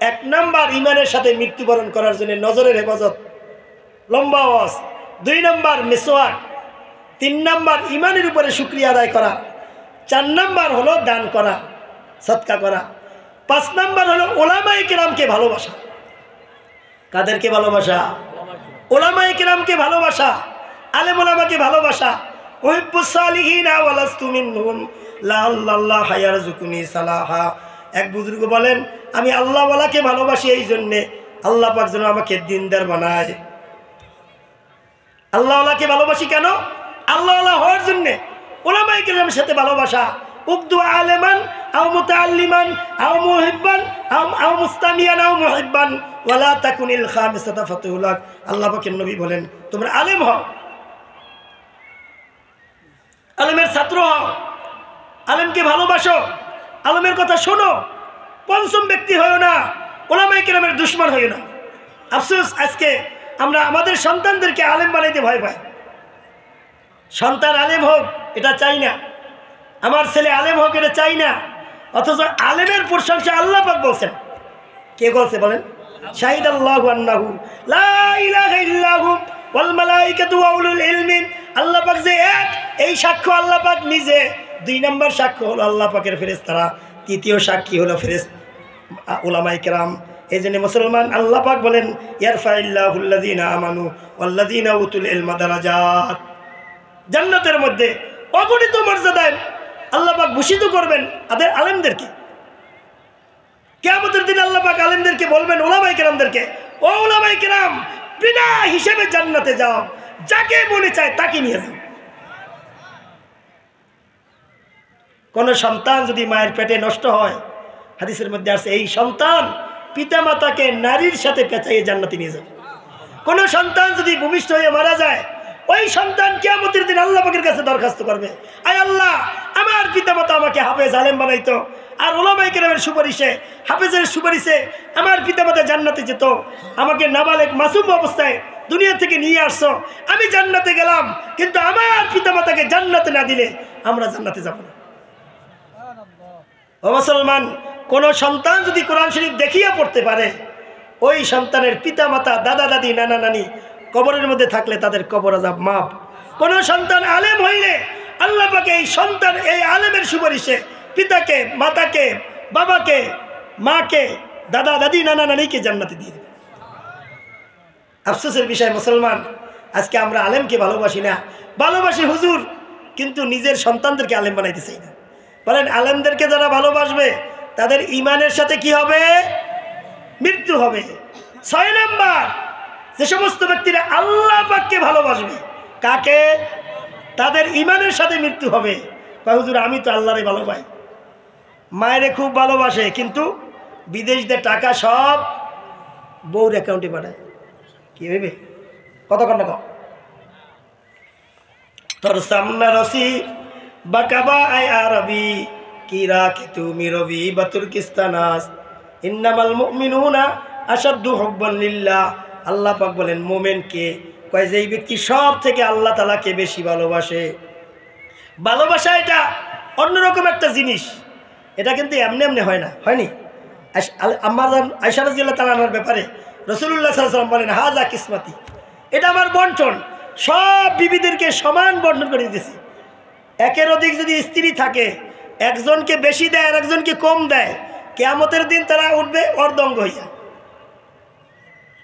এক নাম্বার ইমানের সাথে মৃত্যুবরণ করার জন্য নজরের হেফাজত, লম্বা আওয়াজ। 2 নাম্বার মিসওয়াক। 3 নাম্বার ইমানের উপরে শুকরিয়া আদায় করা। 4 নাম্বার হলো দান করা, সদকা করা। 5 নাম্বার হলো উলামায়ে কিরামকে ভালোবাসা। কাদেরকে ভালোবাসা? উলামায়ে কিরামকে ভালোবাসা, আলেম উলামাকে ভালোবাসা। উহিব্বুস সালিহিনা ওয়া লাস্তু মিনহুম লাআল্লাল্লাহ ইয়ারযুকুনি সালাহা। এক বুজুর্গ বলেন, আমি আল্লাহ ওয়ালাকে ভালোবাসি এই জন্যে আল্লাহ পাক যেন আমাকে দিনদার বানায়। আল্লাহ ওয়ালাকে ভালোবাসি কেন? আল্লাহ ওয়ালা হওয়ার জন্যে। উলামায়ে কিরামের সাথে ভালোবাসা। উবদু আলেমান আও মুতাআল্লিমান আও মুহিব্বান আও মুস্তামিয়ান আও মুহিব্বান ওয়ালা তাকুনিল খামিসাতা ফাতুলাক। আল্লাহ পাকের নবী বলেন, তোমরা আলেম হও, আলেমের ছাত্র হও, আলেমকে ভালোবাসো, আলেমের কথা শোনো। পঞ্চম ব্যক্তি হয়ো না, উলামায়ে কিরামের দুশমন হয়ো না। আফসোস, আজকে আমরা আমাদের সন্তানদেরকে আলেম বানাইতে ভয় পাই। সন্তান আলেম হোক এটা চাই না, আমার ছেলে আলেম হোক এটা চাই না। অথচ আলেমের প্রশংসা আল্লাহ পাক বলছেন। কে বলছে বলেন? শাহিদাল্লাহু আন্নাহু লা ইলাহা ইল্লাহু ওয়াল মালাইকাতু ওয়া উলুল ইলমি। আল্লাহ পাক যে এক, এই সাক্ষ্য আল্লাহ পাক নিজে। 2 নম্বর সাক্ষ্য হলো আল্লাহ পাকের ফেরেশতারা। 3য় সাক্ষী হলো উলামায়ে কিরাম। এই জন্য মুসলমান আল্লাহ পাক বলেন, ইয়ারফাইল্লাহুল্লাযীনা আমানু ওয়াল্লাযীনা উতুল ইলমা দারাজাত। জান্নাতের মধ্যে অগণিত মর্যাদায় আল্লাহ পাক ভূষিত করবেন তাদের আলেমদেরকে। কিয়ামতের দিন আল্লাহ পাক আলেমদেরকে বলবেন, উলামায়ে কিরামদেরকে, ও উলামায়ে কিরাম, বিনা হিসেবে জান্নাতে যাও, যাকে মনে চায় তাকে নিয়ে যাও। কোন সন্তান যদি মায়ের পেটে নষ্ট হয়, হাদিসের মধ্যে আছে এই সন্তান পিতামাতাকে নারীর সাথে পেঁচাইয়ে জান্নাতে নিয়ে যাবে। কোন সন্তান যদি ভূমিষ্ঠ হয়ে মারা যায়, ওই সন্তান কিয়ামতের দিন আল্লাহ পাকের কাছে দরখাস্ত করবে, আয় আল্লাহ, আমার পিতামাতা আমাকে হাফেজ আলেম বানাইতো, আর উলামায়ে কিরামের সুপারিশে, হাফেজের সুপারিশে আমার পিতামাতা জান্নাতে যেত। আমাকে নাবালেগ মাসুম অবস্থায় দুনিয়া থেকে নিয়ে আসছো, আমি জান্নাতে গেলাম, কিন্তু আমার পিতামাতাকে জান্নাতে না দিলে আমরা জান্নাতে যাব না। ও মুসলমান, কোন সন্তান যদি কোরআন শরীফ দেখিয়া পড়তে পারে, ওই সন্তানের পিতামাতা, দাদা দাদি, নানা নানি কবরের মধ্যে থাকলে তাদের কবর আযাব মাফ। কোন সন্তান আলেম হইলে আল্লাহ পাক এই সন্তান, এই আলেমের সুপারিশে পিতাকে, মাতাকে, বাবাকে, মাকে, দাদা দাদি, নানা নানিকে জান্নাতে দিয়ে দেবে। আফসোসের বিষয় মুসলমান, আজকে আমরা আলেমকে ভালোবাসি না, ভালোবাসি হুজুর, কিন্তু নিজের সন্তানদেরকে আলেম বানাইতে চাই না। বলেন, আলেমদেরকে যারা ভালোবাসবে তাদের ইমানের সাথে কি হবে? মৃত্যু হবে। 6 নাম্বার, যে সমস্ত ব্যক্তিরা আল্লাহ পাককে ভালোবাসবে, কাকে? তাদের ইমানের সাথে মৃত্যু হবে। হুজুর, আমি তো আল্লাহরে ভালোবাসি, মায়েরে খুব ভালোবাসে, কিন্তু বিদেশদের টাকা সব বউর অ্যাকাউন্টে পাঠায়। কি ভেবে কতক্ষণ টাকা? তোর সামনা রসি বাকাবা আই আরবি কিরা কি তুমি রবি বাতুর্কিস্তানাস ইন্নামাল মুমিনুনা আশাদ্দু হুব্বান লিল্লাহ। আল্লাহ পাক বলেন মোমেনকে কয় যে এই ব্যক্তি সব থেকে আল্লাহ তাআলাকে বেশি ভালোবাসে। ভালোবাসা এটা অন্যরকম একটা জিনিস, এটা কিন্তু এমনি এমনি হয় না, হয়নি? আম্মা আয়েশা রাদিয়াল্লাহু তাআলা আনহার ব্যাপারে রাসূলুল্লাহ সাল্লাল্লাহু আলাইহি ওয়াসাল্লাম বলেন, হাজা কিসমতি, এটা আমার বন্টন, সব বিবিদেরকে সমান বন্টন করে দিয়েছি। একের অধিক যদি স্ত্রী থাকে, একজনকে বেশি দেয় আর একজনকে কম দেয়, কিয়ামতের দিন তারা উঠবে অর্ধঙ্গ হইয়া।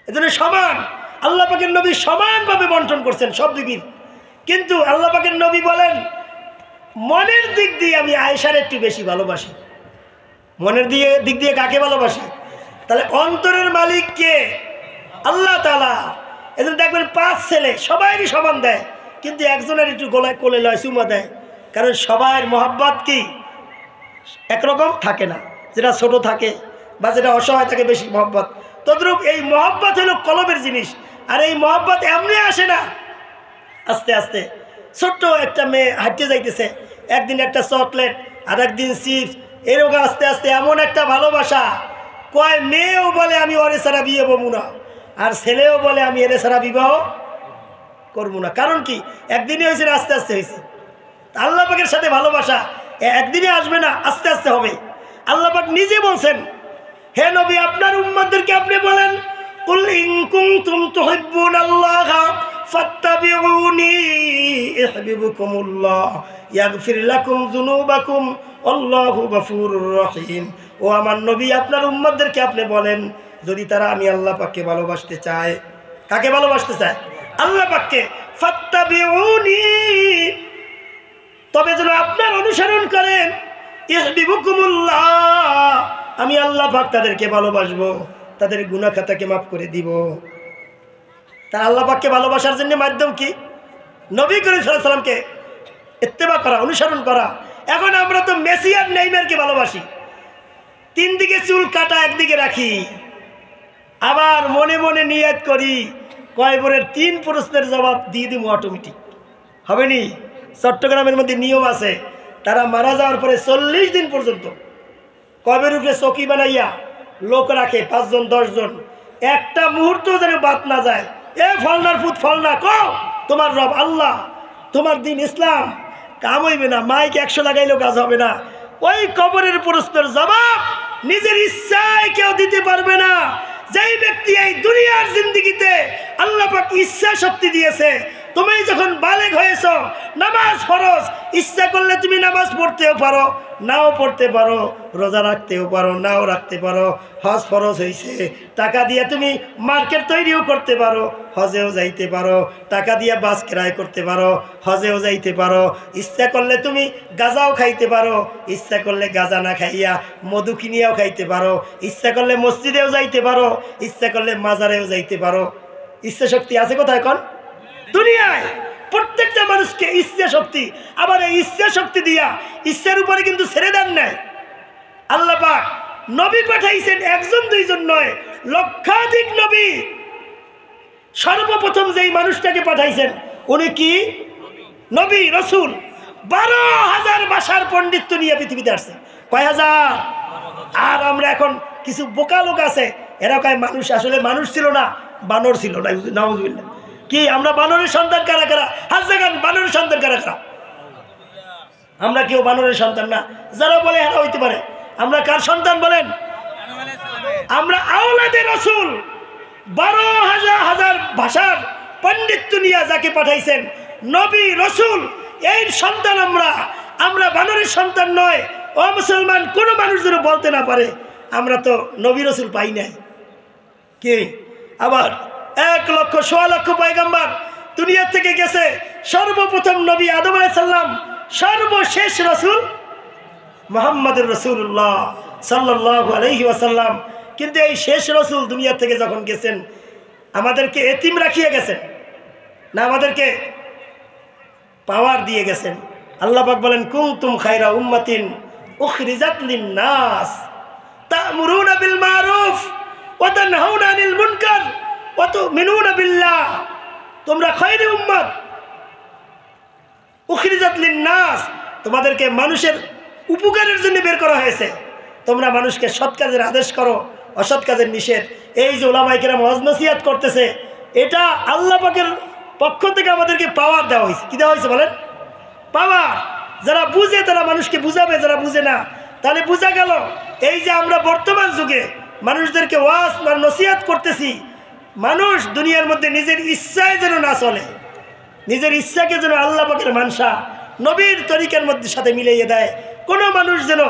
এজন্য সমান, আল্লাহ পাকের নবী সমানভাবে বন্টন করছেন সব বিবির। কিন্তু আল্লাহ পাকের নবী বলেন, মনের দিক দিয়ে আমি আয়েশার একটু বেশি ভালোবাসি। মনের দিক দিয়ে কাকে ভালোবাসি? তাহলে অন্তরের মালিক কে? আল্লাহ তাআলা। এজন্য দেখবেন 5 ছেলে সবাইরই সমান দেয়, কিন্তু একজনের একটু গলায় কোলে লয়, চুমা দেয়, কারণ সবার মহব্বত কি একরকম থাকে না। যেটা ছোট থাকে বা যেটা অসহায় থাকে বেশি মহব্বত। তদ্রূপ এই মহব্বত হলো কলবের জিনিস, আর এই মহব্বত এমনি আসে না, আস্তে আস্তে। ছোট্ট একটা মেয়ে হাঁটতে যাইতেছে, একদিন একটা চকলেট, আর একদিন চিপস, এরকম আস্তে আস্তে এমন একটা ভালোবাসা। কয় মেয়েও বলে আমি ওরে ছাড়া বিয়ে বমু না, আর ছেলেও বলে আমি এরে ছাড়া বিবাহ করবো না। কারণ কি? একদিনই হয়েছে না, আস্তে আস্তে হয়েছে। আল্লাহ পাকের সাথে ভালোবাসা একদিনে আসবে না, আস্তে আস্তে হবে। আল্লাহ পাক নিজে বলছেন, হে নবী আপনার উম্মতদেরকে আপনি বলেন কুল ইন কুনতুম তুহিব্বুনাল্লাহা ফাত্তাবিউনি ইউহিব্বুকুমুল্লাহ ইয়াগফির লাকুম যুনুবাকুম আল্লাহু গফুরুর রহিম। ও আমার নবী আপনার উম্মতদেরকে আপনি বলেন যদি তারা আমি আল্লাহ পাককে ভালোবাসতে চায়, কাকে ভালোবাসতে চায়? আল্লাহ পাককে। ফাত্তাবিউনি, তবে যেন আপনার অনুসরণ করেন। ইউহিব্বুকুমুল্লাহ, আমি আল্লাহ পাক তাদেরকে ভালোবাসবো, তাদের গুনাহ খাতাকে মাফ করে দিব। তার আল্লাহ পাককে ভালোবাসার জন্য মাধ্যম কি? নবী করিম সাল্লাল্লাহু আলাইহি ওয়াসাল্লামকে ইত্তেবা করা, অনুসরণ করা। এখন আমরা তো মেসি আর নেইমারকে ভালোবাসি, তিন দিকে চুল কাটা একদিকে রাখি, আবার মনে মনে নিয়ত করি কয়বরের 3 প্রশ্নের জবাব দিয়ে দিব অটোমেটিক। হবে নি? চট্টগ্রামের মধ্যে নিয়ম আছে, তারা মারা যাওয়ার পরে 40 দিন পর্যন্ত কবের উপরে চকি বানাইয়া লোক রাখে, 5 জন 10 জন, একটা মুহূর্ত যেন বাদ না যায়। এ ফলনার ফুট ফলনা, কও তোমার রব আল্লাহ, তোমার দিন ইসলাম, কাম হইবে না, মাইক 100 লাগাইলেও কাজ হবে না। ওই কবরের প্রশ্নের জবাব নিজের ইচ্ছায় কেউ দিতে পারবে না। যেই ব্যক্তি এই দুনিয়ার জিন্দেগিতে আল্লাহ পাক ইচ্ছা শক্তি দিয়েছে, তুমি যখন বালেগ হয়েছ, নামাজ ফরজ, ইচ্ছা করলে তুমি নামাজ পড়তেও পারো, নাও পড়তে পারো, রোজা রাখতেও পারো, নাও রাখতে পারো। হজ ফরজ হয়েছে, টাকা দিয়ে তুমি মার্কেট তৈরিও করতে পারো, হজেও যাইতে পারো, টাকা দিয়ে বাস ক্রয় করতে পারো, হজেও যাইতে পারো। ইচ্ছা করলে তুমি গাঁজাও খাইতে পারো, ইচ্ছা করলে গাঁজা না খাইয়া মধু কিনিয়াও খাইতে পারো, ইচ্ছা করলে মসজিদেও যাইতে পারো, ইচ্ছা করলে মাজারেও যাইতে পারো। ইচ্ছা শক্তি আছে কোথায়? এখন দুনিয়ায় প্রত্যেকটা মানুষকে ইচ্ছা শক্তি। আবার এই ইচ্ছা শক্তি দিয়া ইচ্ছার উপরে কিন্তু ছেড়ে দেন নাই। আল্লাহ পাক নবী পাঠাইছেন, 1 জন 2 জন নয়, লক্ষাধিক নবী। সর্বপ্রথম যেই মানুষটাকে পাঠাইছেন উনি কি? নবী রসুল। 12,000 ভাষার পণ্ডিত্য নিয়ে পৃথিবীতে আসছে। কয় হাজার? আর আমরা এখন কিছু বোকা লোক আছে, এরা কয় মানুষ আসলে মানুষ ছিল না, বানর ছিল না। নাউজুবিল্লাহ। কি আমরা বানরের সন্তান? কারা কারা হাত জাগান? বানরের সন্তান কারা কারা? আমরা কেউ বানরের সন্তান না। যারা বলে এরা হইতে পারে, আমরা কার সন্তান বলেন? আমরা আওলাদে রাসূল। 12,000 ভাষার পণ্ডিত্য নিয়ে যাকে পাঠাইছেন নবী রসুল, এই সন্তান আমরা। আমরা বানরের সন্তান নয়। ও মুসলমান, কোনো মানুষ যেন বলতে না পারে আমরা তো নবী রসুল পাই নাই। কি আবার 1 লক্ষ 1.25 লক্ষ পয়গম্বর দুনিয়া থেকে গেছে। সর্বপ্রথম নবী আদম আলাইহিস সালাম, সর্বশেষ রসুল মুহাম্মদুর রাসূলুল্লাহ সাল্লাল্লাহু আলাইহি ওয়াসাল্লাম। কিন্তু এই শেষ রসুল দুনিয়া থেকে যখন গেছেন, আমাদেরকে এতিম রাখিয়ে গেছেন না, আমাদেরকে পাওয়ার দিয়ে গেছেন। আল্লাহ পাক বলেন কুনতুম খায়রা উম্মাতিন উখরিজাত লিন-নাস তা'মুরুনা বিল মারুফ ওয়া তানহাউনা আনিল মুনকার ওয়া তু'মিনুনা বিল্লাহ। তোমরা খায়রে উম্মত, উখরিজাত লিন-নাস, তোমাদেরকে মানুষের উপকারের জন্য বের করা হয়েছে। তোমরা মানুষকে সৎ কাজের আদেশ করো, অসৎ কাজের নিষেধ। এই যে ওলামায়ে কেরাম ওয়াজ নসিহত করতেছে, এটা আল্লাহ পাকের পক্ষ থেকে আমাদেরকে পাওয়ার দেওয়া হয়েছে। কি দেওয়া হয়েছে বলেন? পাওয়ার। যারা বুঝে তারা মানুষকে বুঝাবে, যারা বুঝে না তাহলে বোঝা গেল এই যে আমরা বর্তমান যুগে মানুষদেরকে ওয়াজ আর নসিহত করতেছি, মানুষ দুনিয়ার মধ্যে নিজের ইচ্ছায় যেন না চলে, নিজের ইচ্ছাকে যেন আল্লাহ পাকের মানসা নবীর তরিকার মধ্যে সাথে মিলাইয়ে দেয়। কোনো মানুষ যেন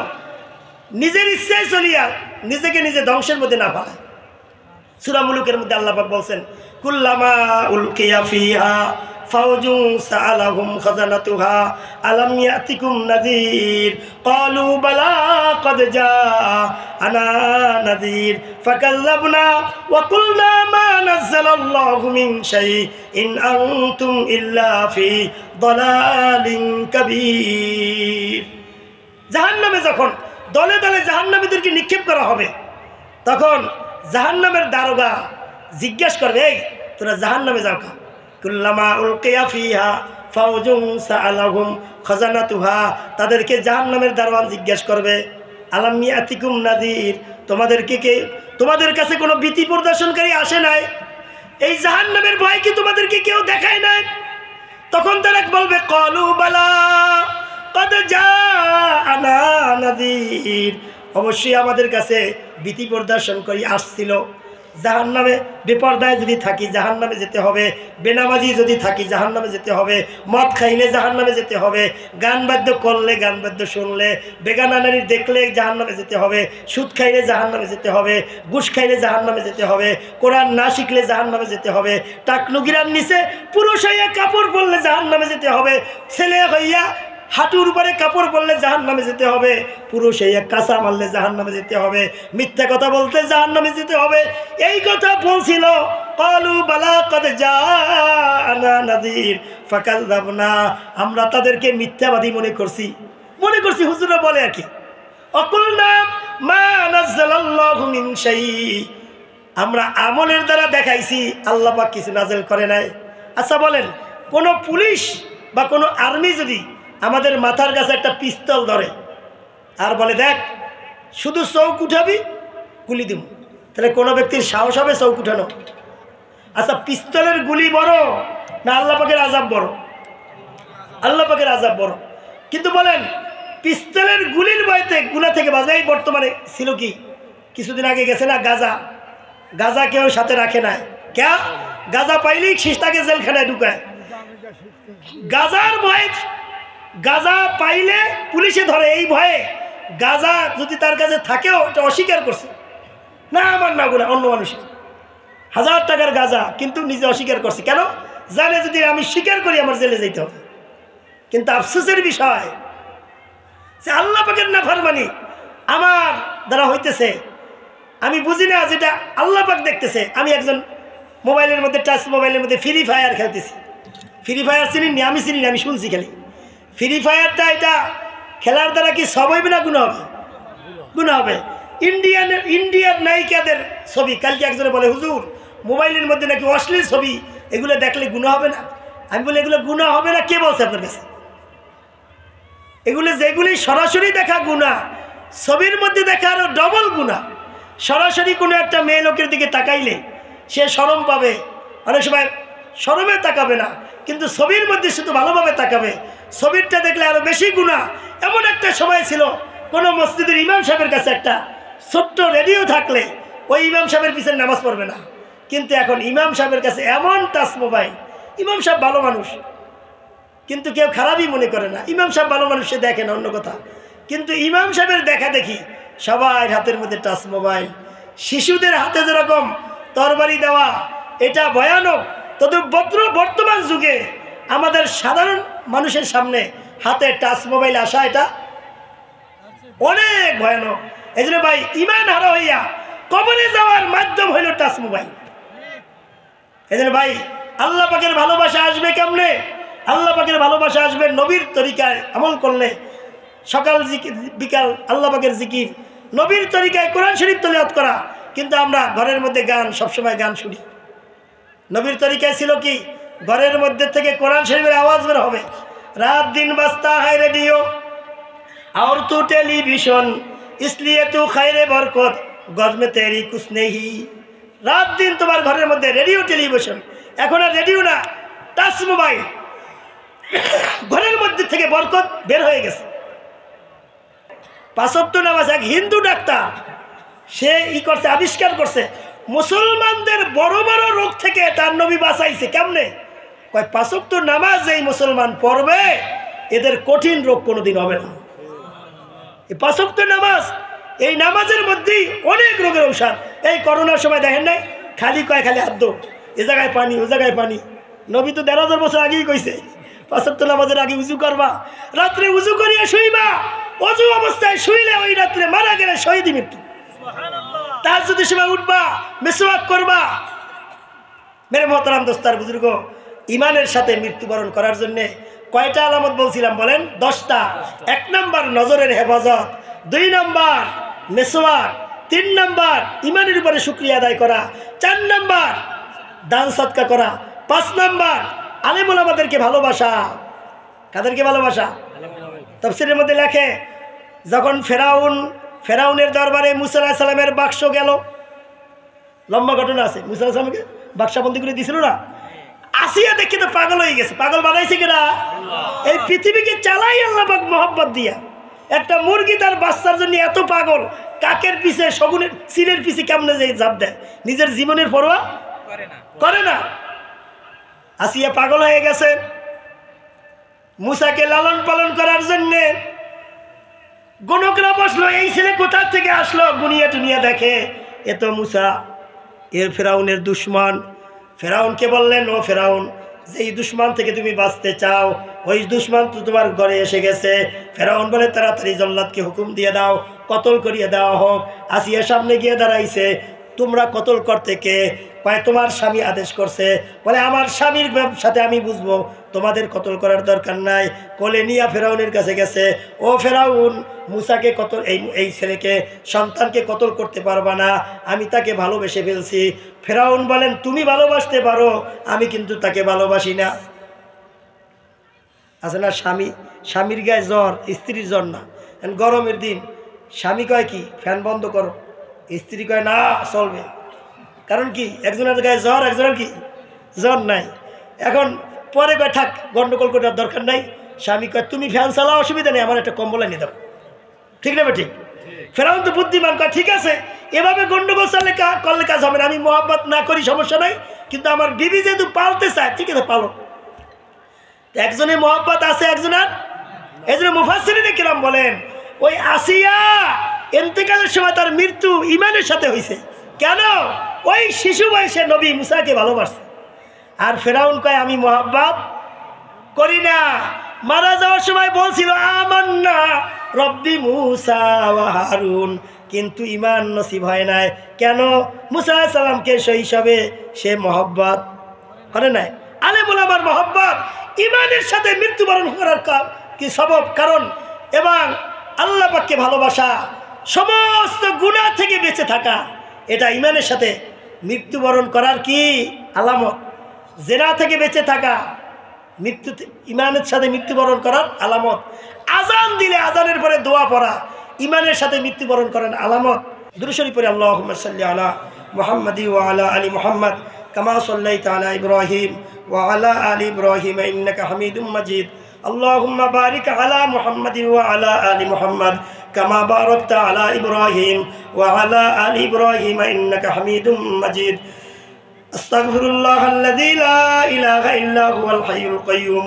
নিজের ইচ্ছায় চলিয়া নিজেকে নিজে ধ্বংসের মধ্যে না পায়। সূরা মুলুকের মধ্যে আল্লাহ পাক বলছেন কুল্লামা উলকিয়া ফিহা ফাওজুন সাআলাহুম খাজানাতুহা আলাম ইয়াতিকুম নাযীর ক্বালু বালা ক্বাদ জাআনা নাযীর ফাকাল্লাবনা ওয়া কুলনা মা নাযালাল্লাহু মিন শাইইন আনতুম ইল্লা ফি দালালিন কাবীর। জাহান্নামে যখন দলে দলে জাহান্নামীদেরকে নিক্ষেপ করা হবে, তখন জাহান্নামের দারোগা জিজ্ঞেস করবে, এই তোরা জাহান্নামে যাও কা? কুল্লামা উলকিয়া ফিহা ফাওজুন সাআলাহুম খাজানাতুহা, তাদেরকে জাহান্নামের দারোয়ান জিজ্ঞেস করবে আলাম ইয়াতিকুম নাযীর, তোমাদের কাছে কোনো ভীতি প্রদর্শনকারী আসে নাই? এই জাহান্নামের ভয় কি তোমাদেরকে কেউ দেখায় নাই? তখন তারা বলবে ক্বালু বালা ক্বাদ জাআনা নাযীর, অবশ্যই আমাদের কাছে ভীতি প্রদর্শন করে আসছিল জাহান্নামে, বেপরদায় যদি থাকি জাহান্নামে যেতে হবে, বেনামাজি যদি থাকি জাহান্নামে যেতে হবে, মদ খাইলে জাহান্নামে যেতে হবে, গান বাদ্য করলে, গান বাদ্য শুনলে, বেগানা নারী দেখলে জাহান্নামে যেতে হবে, সুদ খাইলে জাহান্নামে যেতে হবে, ঘুষ খাইলে জাহান্নামে যেতে হবে, কোরআন না শিখলে জাহান্নামে যেতে হবে, টাকনুগিরার নিচে পুরুষ হইয়া কাপড় পরলে জাহান্নামে যেতে হবে, ছেলে হইয়া হাঁটুর উপরে কাপড় পরলে জাহান্নামে যেতে হবে, পুরুষ হইয়া কাঁচা মারলে জাহান্নামে যেতে হবে, মিথ্যা কথা বলতে জাহান্নামে যেতে হবে। এই কথা বলছিল। ক্বালু বালা ক্বাদ জাআনা নাযীর ফাকাযযাবনা, আমরা তাদেরকে মিথ্যাবাদী মনে করছি। হুজুররা বলে আর কি, অকুলনা মা নাযালাল্লাহু মিন শাই, আমরা আমলের দ্বারা দেখাইছি আল্লাহ পাক কিছু নাযিল করে নাই। আচ্ছা বলেন, কোন পুলিশ বা কোন আর্মি যদি আমাদের মাথার কাছে একটা পিস্তল ধরে আর বলে দেখ শুধু চৌক উঠাবি গুলি দিব, তাহলে কোনো ব্যক্তির সাহস হবে চৌক উঠানো? আচ্ছা, পিস্তলের গুলি বড় না আল্লাহ পাকের আযাব বড়? আল্লাহ পাকের আযাব বড়। কিন্তু বলেন, পিস্তলের গুলির ভয়তে গুনাহ থেকে বাঁচাই বর্তমানে ছিল কি? কিছুদিন আগে গেছে না গাজা, গাজা কেউ সাথে রাখে না। কে গাজা পাইলেই খ্রিস্টাকে জেলখানায় ঢুকায়। গাজার ভয়, গাজা পাইলে পুলিশে ধরে, এই ভয়ে গাজা যদি তার কাছে থাকেও এটা অস্বীকার করছে, না আমার না গুনাহ, অন্য মানুষের 1000 টাকার গাজা, কিন্তু নিজে অস্বীকার করছে। কেন? জানে যদি আমি স্বীকার করি আমার জেলে যেতে হবে। কিন্তু আফসোসের বিষয় যে আল্লাহ পাকের নাফরমানি আমার দ্বারা হইতেছে, আমি বুঝি না, যেটা আল্লাহ পাক দেখতেছে। আমি একজন মোবাইলের মধ্যে, টাচ মোবাইলের মধ্যে ফ্রি ফায়ার খেলতেছি। ফ্রি ফায়ার চিনি? আমি চিনি না, আমি শুনছি খালি। ফ্রি ফায়ারটা এটা খেলার দ্বারা কি সব হইবে না গুনাহ হবে? গুনাহ হবে। ইন্ডিয়ার নায়িকাদের ছবি, কালকে একজনে বলে হুজুর মোবাইলের মধ্যে নাকি অশ্লীল ছবি, এগুলো দেখলে গুনাহ হবে না? আমি বলি এগুলো গুনাহ হবে না, কে বলছে আপনার কাছে? এগুলো যেগুলি সরাসরি দেখা গুনাহ, ছবির মধ্যে দেখা আরো ডবল গুনাহ। সরাসরি কোনো একটা মেয়ে লোকের দিকে তাকাইলে সে শরম পাবে, অনেক সময় শরমে তাকাবে না, কিন্তু ছবির মধ্যে শুধু ভালোভাবে তাকাবে, ছবিরটা দেখলে আরো বেশি গুনাহ। এমন একটা সময় ছিল, কোনো মসজিদের ইমাম সাহেবের কাছে একটা ছোট্ট রেডিও থাকলে ওই ইমাম সাহেবের পিছনে নামাজ পড়বে না। কিন্তু এখন ইমাম সাহেবের কাছে এমন টাচ মোবাইল, ইমাম সাহেব ভালো মানুষ, কিন্তু কেউ খারাপই মনে করে না। ইমাম সাহেব ভালো মানুষ, সে দেখে না, অন্য কথা। কিন্তু ইমাম সাহেবের দেখা দেখি সবাই হাতের মধ্যে টাচ মোবাইল। শিশুদের হাতে যেরকম তরবারি দেওয়া, এটা ভয়ানক, তবে বর্তমান যুগে আমাদের সাধারণ মানুষের সামনে হাতে টাচ মোবাইল আসা, এটা অনেক ভয়ানক। এই জন্য ভাই, ইমান হারা হইয়া কবরে যাওয়ার মাধ্যম হইল টাচ মোবাইল। এই জন্য ভাই, আল্লাহ পাকের ভালোবাসা আসবে কেমনে? আল্লাহ পাকের ভালোবাসা আসবে নবীর তরিকায় আমল করলে। সকাল বিকাল আল্লাহ পাকের জিকির, নবীর তরিকায় কোরআন শরীফ তেলাওয়াত করা। কিন্তু আমরা ঘরের মধ্যে গান, সবসময় গান শুনি। নবীর তরিকায় ছিল কি? ঘরের মধ্যে থেকে কোরআন শরীফের আওয়াজ বের হবে, রাত দিন বাজতা है रेडियो और तू टेलीविजन इसलिए तू खैरे बरकत घर में तेरी कुछ नहीं। রাত দিন তোমার ঘরের মধ্যে রেডিও টেলিভিশন। এখন আর রেডিও না, টাচ মোবাইল। ঘরের মধ্যে থেকে বরকত বের হয়ে গেছে। 5 ওয়াক্ত নামাজ, এক হিন্দু ডাক্তার সে করছে, আবিষ্কার করছে, মুসলমানদের বড় বড় রোগ থেকে তার নবী বাঁচাইছে। কেমনে? 5 ওয়াক্ত নামাজ যেই মুসলমান পড়বে এদের কঠিন রোগ কোনোদিন হবে না। এই 5 ওয়াক্ত নামাজ, এই নামাজের মধ্যেই অনেক রোগের ঔষধ। এই করোনার সময় দেখেন নাই, খালি হাত দো, এ জায়গায় পানি, ও জায়গায় পানি। নবী তো 1,500 বছর আগেই কইছে 5 ওয়াক্ত নামাজের আগে উজু করবা, রাত্রে উজু করিয়া শুইবা। অজু অবস্থায় শুইলে ওই রাত্রে মারা গেলে শহীদি মৃত্যু। তাহাজ্জুদের সময় উঠবা, মিসওয়াক করবা। মেরে মোহতারাম দোস্তার বুজুর্গ, ইমানের সাথে মৃত্যুবরণ করার জন্য কয়টা আলামত বলছিলাম বলেন? 10টা। 1 নাম্বার নজরের হেফাজত, 2 নাম্বার মিসওয়াক, 3 নাম্বার ইমানের উপরে শুকরিয়া আদায় করা, 4 নাম্বার দান সদকা করা, 5 নাম্বার আলেম ওলামাদেরকে ভালোবাসা। কাদেরকে ভালোবাসা? তাফসীরের মধ্যে লেখে, যখন ফেরাউনের দরবারে মুসা আলাইহিস সালামের বাক্স গেল, লম্বা ঘটনা আছে, মুসা আলাইহিস সালামকে বাক্সাবন্দি করে দিয়েছিল না? আসিয়া দেখে তো পাগল হয়ে গেছে। পাগল বানাইছে কিনা? এই পৃথিবীকে চালাই আল্লাহ পাক মহব্বত দিয়া। একটা মুরগি তার বাচ্চার জন্য এত পাগল, কাকের পিছে শগুনের চিলের পিছে কেমনে যে ঝাঁপ দেয়, নিজের জীবনের পরোয়া করে না। আসিয়া পাগল হয়ে গেছে। মুসাকে লালন পালন করার জন্য গণকরা বসলো, এই ছেলে কোথা থেকে আসলো, গুনিয়া টুনিয়া দেখে এ তো মুসা, এর ফেরাউনের দুশ্মন। ফেরাউনকে বললেন, ও ফেরাউন, যেই দুশ্মন থেকে তুমি বাঁচতে চাও ওই দুশ্মন তো তোমার ঘরে এসে গেছে। ফেরাউন বলে, তাড়াতাড়ি জল্লাদকে হুকুম দিয়ে দাও, কতল করিয়ে দেওয়া হোক। আসিয়া সামনে গিয়ে দাঁড়াইছে। তোমরা কতল করতে কে? কয় তোমার স্বামী আদেশ করছে। বলে আমার স্বামীর সাথে আমি বুঝবো, তোমাদের কতল করার দরকার নাই। কোলে নিয়ে ফেরাউনের কাছে গেছে। ও ফেরাউন, মুসাকে কতল, এই ছেলেকে সন্তানকে কতল করতে পারবা না, আমি তাকে ভালোবেসে ফেলছি। ফেরাউন বলেন, তুমি ভালোবাসতে পারো, আমি কিন্তু তাকে ভালোবাসি না। আছে না স্বামীর গায়ে জ্বর, স্ত্রীর জ্বর না। গরমের দিন স্বামী কয় কি, ফ্যান বন্ধ করো, স্ত্রী কয় না চলবে। কারণ কি, একজনের গায়ে জ্বর, একজনের কি জ্বর নাই। এখন পরে কয় থাক, গন্ডগোল করার দরকার নাই। স্বামী কয় তুমি ফ্যান চালাও, অসুবিধা নেই, আমার একটা কম্বল এনে দাও। ঠিক না ঠিক? ফেরাউন তো বুদ্ধিমান, কয় ঠিক আছে, এভাবে গন্ডগোল চাললে করলে কাজ হবে না। আমি মহব্বত না করি সমস্যা নাই, কিন্তু আমার বিবি যেহেতু পালতে চায়, ঠিক আছে পালো। একজনের মহব্বত আছে, একজনের। এই জন্য মুফাসসিরিনে কিরাম বলেন, ওই আসিয়া ইন্তেকালের সময় তার মৃত্যু ইমানের সাথে হয়েছে। কেন? ওই শিশু বয়সে নবী মুসাকে ভালোবাসছে। আর ফেরাউন কয় আমি মহব্বত করি না। মারা যাওয়ার সময় বলছিল আমান্না রব্বি মুসা ওয়া হারুন, কিন্তু ইমান নসিব হয় নাই। কেন? মুসা আলাইহিস সালামকে শৈশবে সে মহব্বত করে নাই। আলেমুল আমার মহব্বত ইমানের সাথে মৃত্যুবরণ করার কি সবব, কারণ এবং আল্লাহ পাককে ভালোবাসা, সমস্ত গুনাহ থেকে বেঁচে থাকা, এটা ইমানের সাথে মৃত্যুবরণ করার কি আলামত। জেনা থেকে বেঁচে থাকা মৃত্যু, ইমানের সাথে মৃত্যুবরণ করার আলামত। আজান দিলে আজানের পরে দোয়া পড়া ইমানের সাথে মৃত্যুবরণ করার আলামত। দুরূদ শরীফ পড়ে আল্লাহুম্মা সাল্লি আলা মুহাম্মাদি ওয়া আলা আলি মুহাম্মাদ কামা সাল্লাইতা আলা ইব্রাহিম ওয়া আলা আলি ইব্রাহিম ইন্নাকা হামিদুম মাজিদ। আল্লাহুম্মা বারিক আলা মুহাম্মাদি ওয়া আলা আলি মুহাম্মাদ কামা বারাকতা আলা ইব্রাহিম ওয়া আলা আলি ইব্রাহিম ইন্নাকা হামিদুম মাজিদ। আস্তাগফিরুল্লাহাল্লাযী লা ইলাহা ইল্লা হুয়াল হাইয়ুল কাইয়্যুম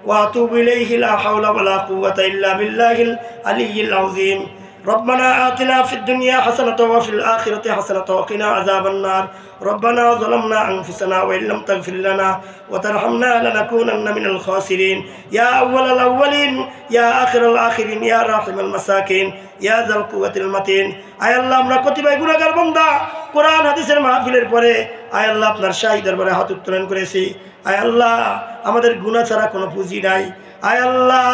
ওয়া আতুবু ইলাইহি লা হাওলা ওয়া লা কুওয়াতা ইল্লা বিল্লাহিল আলিয়্যিল আযীম। ربنا آتنا في الدنيا حسنة وفي الآخرة حسنة وقنا عذاب النار. ربنا ظلمنا أنفسنا وإن لم تغفر لنا وترحمنا لنكونن من الخاسرين. يا أول الأولين يا آخر الآخرين يا راحم المساكين يا ذا القوة المتين. আয় আল্লাহ, আমরা কতিপয় গুনাহগার বান্দা কোরআন হাদিসের মাহফিলের পরে আয় আল্লাহ আপনার শাহী দরবারে হাত উত্তোলন করেছি। আয় আল্লাহ, আমাদের গুনাহ ছাড়া কোনো পুঁজি নাই। আয় আল্লাহ,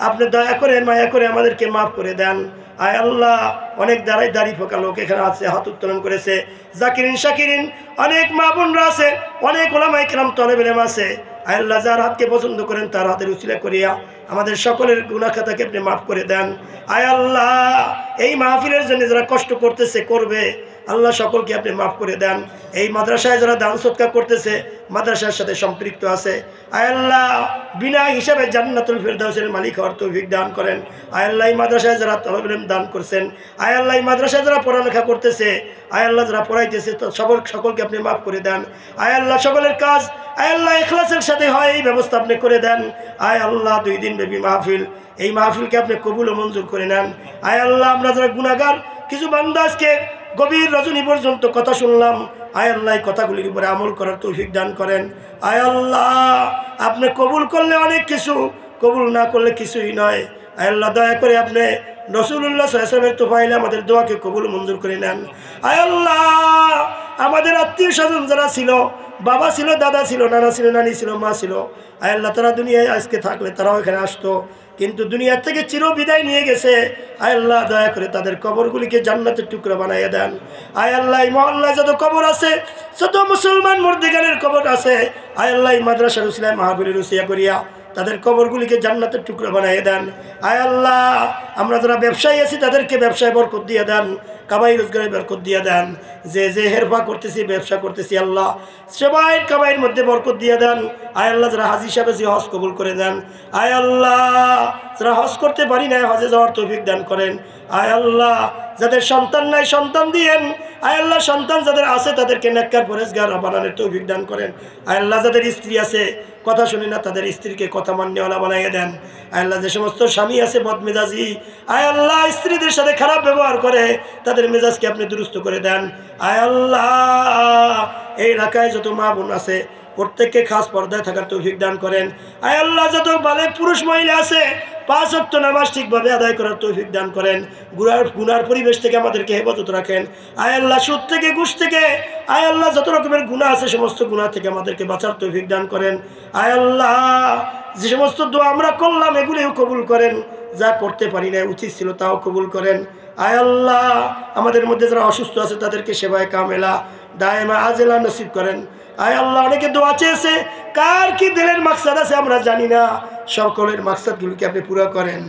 আপনি দয়া করে মায়া করে আমাদেরকে মাফ করে দেন। আয় আল্লাহ, অনেক দাড়ি ফোঁকা লোক এখানে আছে, হাত উত্তোলন করেছে। জাকিরিন শাকিরিন অনেক মা বোনরা আছে, অনেক ওলামায়ে কেরাম তলেবে ইলম আছে। আয় আল্লাহ, যার হাতকে পছন্দ করেন তার হাতের উসিলা করিয়া আমাদের সকলের গুনাহ খাতাকে আপনি মাফ করে দেন। আয় আল্লাহ, এই মাহফিলের জন্য যারা কষ্ট করতেছে করবে, আল্লাহ সকলকে আপনি মাফ করে দেন। এই মাদ্রাসায় যারা দান সদকা করতেছে, মাদ্রাসার সাথে সম্পৃক্ত আছে, আয় আল্লাহ বিনা হিসাবে জান্নাতুল ফিরদাউসের মালিক হওয়ার তৌফিক দান করেন। আয় আল্লাহ, এই মাদ্রাসায় যারা তলবে ইলম দান করছেন, আয় আল্লাহ এই মাদ্রাসায় যারা পড়ালেখা করতেছে, আয় আল্লাহ যারা পড়াইতেছে, তো সকলকে আপনি মাফ করে দেন। আয় আল্লাহ, সকলের কাজ আয় আল্লাহ ইখলাসের সাথে হয় এই ব্যবস্থা আপনি করে দেন। আয় আল্লাহ, 2 দিন ব্যাপী মাহফিল, এই মাহফিলকে আপনি কবুল ও মঞ্জুর করে নেন। আয় আল্লাহ, আমরা যারা গুনাহগার, কিছু বান্দা আজকে গভীর রজনী পর্যন্ত কথা শুনলাম, আয় আল্লাহ কথাগুলির উপরে আমল করার তৌফিক দান করেন। আয় আল্লাহ, আপনি কবুল করলে অনেক কিছু, কবুল না করলে কিছুই নয়। আয় আল্লাহ, দয়া করে আপনি রাসূলুল্লাহ সাল্লাল্লাহু আলাইহি ওয়াসাল্লামের তোফাইলে আমাদের দোয়াকে কবুল মঞ্জুর করে নেন। আয় আল্লাহ, আমাদের আত্মীয় স্বজন যারা ছিল, বাবা ছিল, দাদা ছিল, নানা ছিল, নানি ছিল, মা ছিল, আয় আল্লাহ তারা দুনিয়ায় আজকে থাকলে তারাও এখানে আসতো, কিন্তু দুনিয়ার থেকে চির বিদায় নিয়ে গেছে। আয় আল্লাহ, দয়া করে তাদের কবরগুলিকে জান্নাতের টুকরা বানাইয়া দেন। আয় আল্লাহ, এই মহল্লায় যত কবর আছে, যত মুসলমান মুর্দিগানের কবর আছে, আয় আল্লাহ এই মাদ্রাসার উসিলায় মাহফিলের উসিয়া করিয়া তাদের কবরগুলিকে জান্নাতের টুকরা বানাইয়া দেন। আয় আল্লাহ, আমরা যারা ব্যবসায়ী আছি তাদেরকে ব্যবসায় বরকত দিয়ে দেন, কামাই রোজগারে বরকত দিয়ে দেন। যে হেরফা করতেছি, ব্যবসা করতেছি, আল্লাহ সবাই কামাইয়ের মধ্যে বরকত দিয়ে দেন। আয় আল্লাহ, যারা হাজি হিসাবে যে হজ কবুল করে দেন। আয় আল্লাহ, যারা হজ করতে পারি না, হজে যাওয়ার তৌফিক দান করেন। আয় আল্লাহ, যাদের সন্তান নাই সন্তান দিয়েন। আয় আল্লাহ সন্তান যাদের আছে তাদেরকে নেককার পরেজগার বানানোর তৌফিক দান করেন। আয় আল্লাহ যাদের স্ত্রী আছে কথা শুনি না তাদের স্ত্রীকে কথা মান্যওয়ালা বানাইয়া দেন। আয় আল্লাহ যে সমস্ত স্বামী আছে বদমেজাজি, আয় আল্লাহ স্ত্রীদের সাথে খারাপ ব্যবহার করে তাদের মেজাজকে আপনি দুরুস্ত করে দেন। আয় আল্লাহ এই এলাকায় যত মা বোন আছে প্রত্যেককে খাস পর্দায় থাকার তৌফিক দান করেন। আয় আল্লাহ যত বালেক পুরুষ মহিলা আছে 5 ওয়াক্ত নামাজ ঠিকভাবে আদায় করার তৌফিক দান করেন। গুনার পরিবেশ থেকে আমাদেরকে হেফাজত রাখেন। আয় আল্লাহ সুদ থেকে ঘুষ থেকে আয় আল্লাহ যত রকমের গুনাহ আছে সমস্ত গুনাহ থেকে আমাদেরকে বাঁচার তৌফিক দান করেন। আয় আল্লাহ যে সমস্ত দোয়া আমরা করলাম এগুলিও কবুল করেন, যা করতে পারি না উচিত ছিল তাও কবুল করেন। আয় আল্লাহ আমাদের মধ্যে যারা অসুস্থ আছে তাদেরকে সেবায় কামেলা দায়েমা আজেলা নসিব করেন। আয় আল্লাহ অনেকে দোয়া চেয়েছে, কার কি দিলের মাকসাদ আছে আমরা জানি না, সকলের মাকসাদগুলোকে আপনি পুরো করেন।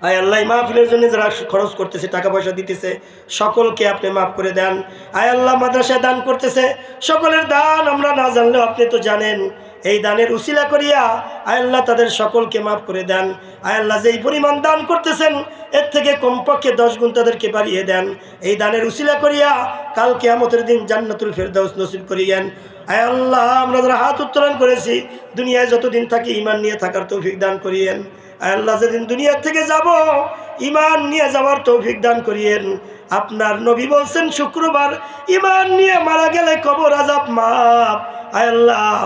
আয় আল্লাহ মাহফিলের জন্য যারা খরচ করতেছে টাকা পয়সা দিতেছে সকলকে আপনি মাফ করে দেন। আয় আল্লাহ মাদ্রাসায় দান করতেছে সকলের দান আমরা না জানলেও আপনি তো জানেন, এই দানের উসিলা করিয়া আয় আল্লাহ তাদের সকলকে মাফ করে দেন। আয় আল্লাহ যেই পরিমাণ দান করতেছেন এর থেকে কমপক্ষে 10 গুণ তাদেরকে বাড়িয়ে দেন। এই দানের উসিলা করিয়া কাল কিয়ামতের দিন জান্নাতুল ফেরদাউস নসিব করিয়েন। আয় আল্লাহ আমরা যারা হাত উত্তোলন করেছি দুনিয়ায় যতদিন থাকি ঈমান নিয়ে থাকার তৌফিক দান করিয়েন। আয় আল্লাহ যেদিন দুনিয়া থেকে যাব ঈমান নিয়ে যাওয়ার তৌফিক দান করিয়েন। আপনার নবী বলছেন শুক্রবার ঈমান নিয়ে মারা গেলে কবর আযাব মাফ। আয় আল্লাহ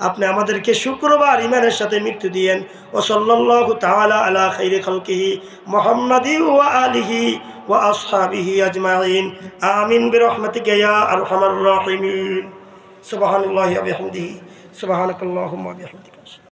আপনি আমাদেরকে শুক্রবার ঈমানের সাথে মৃত্যু দিয়েন। ও সাল্লাল্লাহু তাআলা আলা খাইরি খালকিহি মুহাম্মাদি ওয়া আলিহি ওয়া আসহাবিহি আজমাইন আমিন বিরহমাতিকা ইয়া আরহামার রাহিমিন। সুবহানাল্লাহি ওয়া বিহামদিহি সুবহানাকাল্লাহুম্মা ওয়া বিহামদিকা।